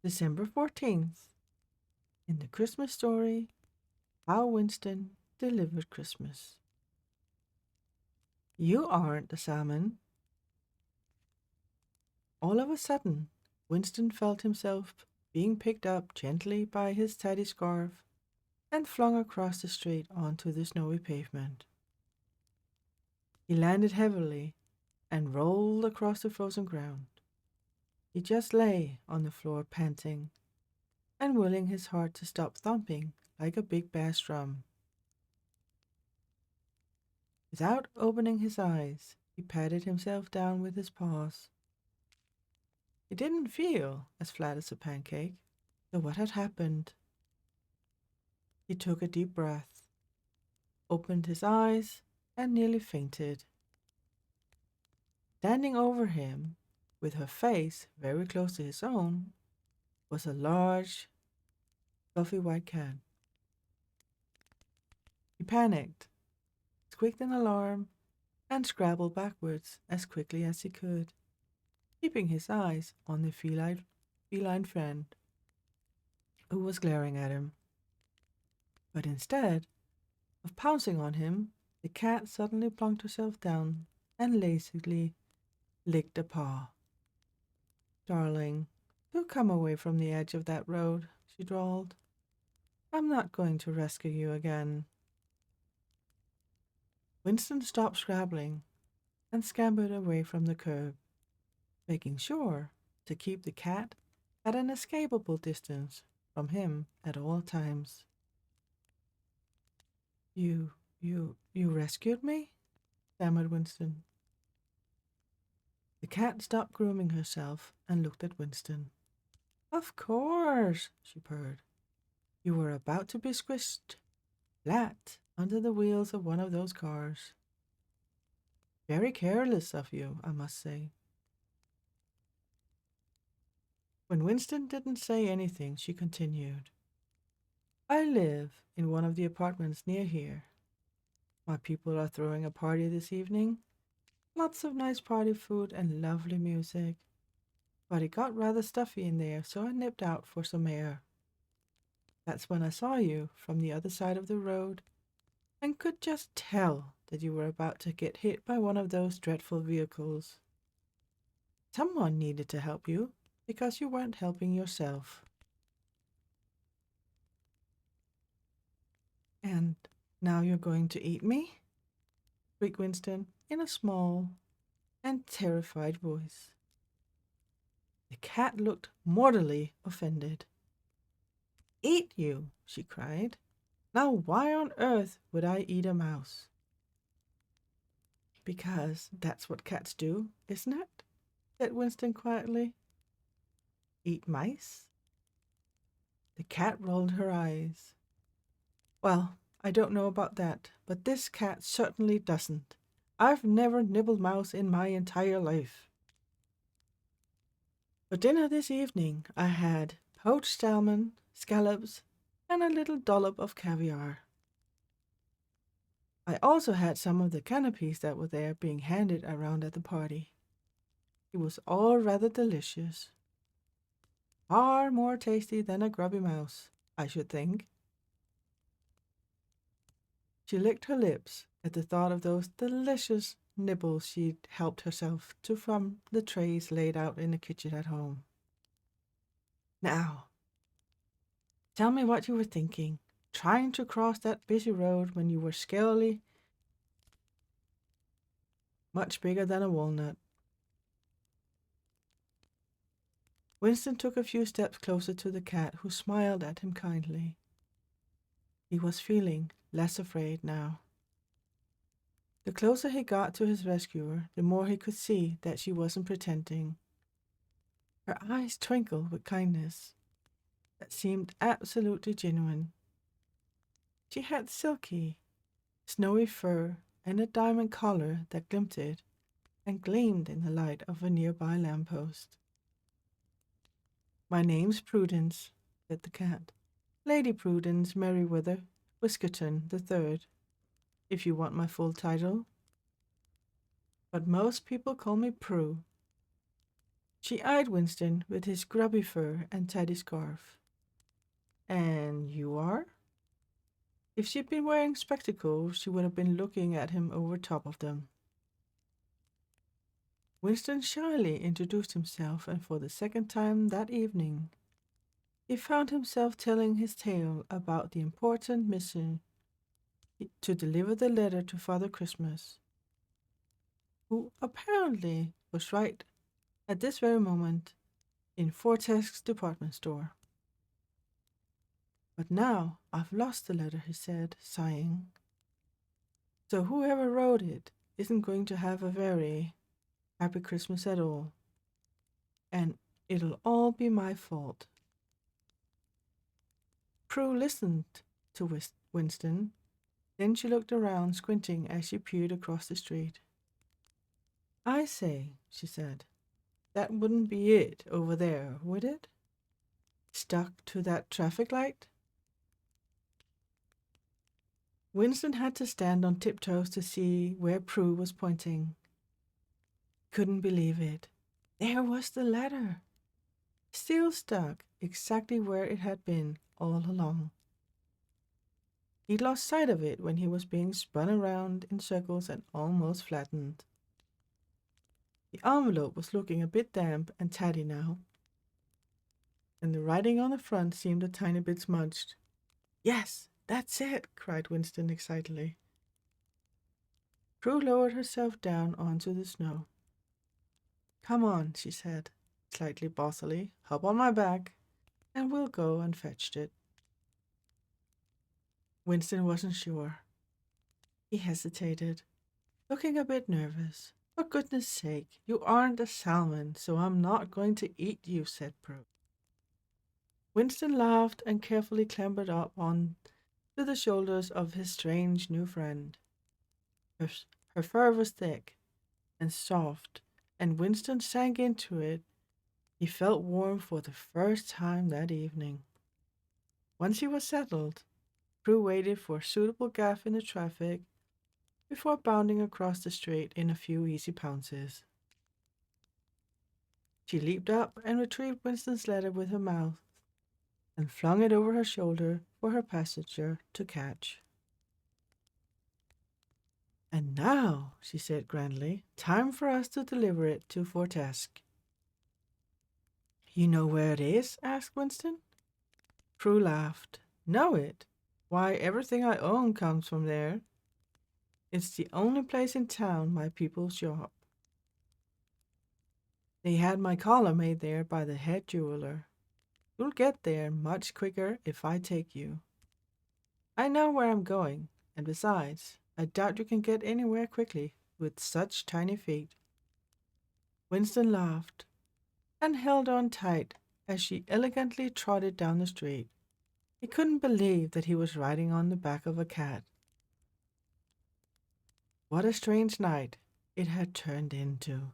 December 14th. In the Christmas story, how Winston delivered Christmas. You aren't the salmon. All of a sudden, Winston felt himself being picked up gently by his tidy scarf and flung across the street onto the snowy pavement. He landed heavily and rolled across the frozen ground. He just lay on the floor panting and willing his heart to stop thumping like a big bass drum. Without opening his eyes, he patted himself down with his paws. He didn't feel as flat as a pancake, so what had happened? He took a deep breath, opened his eyes, and nearly fainted. Standing over him, with her face very close to his own, was a large, fluffy white cat. He panicked, squeaked an alarm, and scrabbled backwards as quickly as he could, keeping his eyes on the feline friend who was glaring at him. But instead of pouncing on him, the cat suddenly plunked herself down and lazily licked a paw. Darling, do come away from the edge of that road, she drawled. I'm not going to rescue you again. Winston stopped scrabbling and scampered away from the curb, making sure to keep the cat at an escapable distance from him at all times. You rescued me? Stammered Winston. The cat stopped grooming herself and looked at Winston. Of course, she purred. You were about to be squished flat under the wheels of one of those cars. Very careless of you, I must say. When Winston didn't say anything, she continued. I live in one of the apartments near here. My people are throwing a party this evening. Lots of nice party food and lovely music. But it got rather stuffy in there, so I nipped out for some air. That's when I saw you from the other side of the road and could just tell that you were about to get hit by one of those dreadful vehicles. Someone needed to help you because you weren't helping yourself. And now you're going to eat me? Shrieked Winston in a small and terrified voice. The cat looked mortally offended. Eat you, she cried. Now why on earth would I eat a mouse? Because that's what cats do, isn't it? Said Winston quietly. Eat mice? The cat rolled her eyes. Well, I don't know about that, but this cat certainly doesn't. I've never nibbled mouse in my entire life. For dinner this evening, I had poached salmon, scallops, and a little dollop of caviar. I also had some of the canapes that were there being handed around at the party. It was all rather delicious. Far more tasty than a grubby mouse, I should think. She licked her lips at the thought of those delicious nibbles she'd helped herself to from the trays laid out in the kitchen at home. Now, tell me what you were thinking, trying to cross that busy road when you were scarcely much bigger than a walnut. Winston took a few steps closer to the cat, who smiled at him kindly. He was feeling less afraid now. The closer he got to his rescuer, the more he could see that she wasn't pretending. Her eyes twinkled with kindness that seemed absolutely genuine. She had silky, snowy fur and a diamond collar that glinted and gleamed in the light of a nearby lamppost. My name's Prudence, said the cat. Lady Prudence Merriweather Whiskerton the Third, if you want my full title. But most people call me Prue. She eyed Winston with his grubby fur and tidy scarf. And you are? If she'd been wearing spectacles, she would have been looking at him over top of them. Winston shyly introduced himself, and for the second time that evening, he found himself telling his tale about the important mission to deliver the letter to Father Christmas, who apparently was right at this very moment in Fortesque's department store. But now I've lost the letter, he said, sighing. So whoever wrote it isn't going to have a very happy Christmas at all. And it'll all be my fault. Prue listened to Winston. Then she looked around, squinting as she peered across the street. I say, she said, that wouldn't be it over there, would it? Stuck to that traffic light? Winston had to stand on tiptoes to see where Prue was pointing. Couldn't believe it. There was the letter, still stuck exactly where it had been all along. He'd lost sight of it when he was being spun around in circles and almost flattened. The envelope was looking a bit damp and tatty now, and the writing on the front seemed a tiny bit smudged. Yes, that's it, cried Winston excitedly. Prue lowered herself down onto the snow. Come on, she said, slightly bossily. Hop on my back, and we'll go and fetch it. Winston wasn't sure. He hesitated, looking a bit nervous. For goodness sake, you aren't a salmon, so I'm not going to eat you, said Prue. Winston laughed and carefully clambered up on to the shoulders of his strange new friend. Her fur was thick and soft, and Winston sank into it. He felt warm for the first time that evening. Once he was settled, Prue waited for a suitable gap in the traffic before bounding across the street in a few easy pounces. She leaped up and retrieved Winston's letter with her mouth and flung it over her shoulder for her passenger to catch. And now, she said grandly, time for us to deliver it to Fortesque. You know where it is? Asked Winston. Prue laughed. Know it? Why, everything I own comes from there. It's the only place in town my people shop. They had my collar made there by the head jeweler. You'll get there much quicker if I take you. I know where I'm going, and besides, I doubt you can get anywhere quickly with such tiny feet. Winston laughed and held on tight as she elegantly trotted down the street. He couldn't believe that he was riding on the back of a cat. What a strange night it had turned into.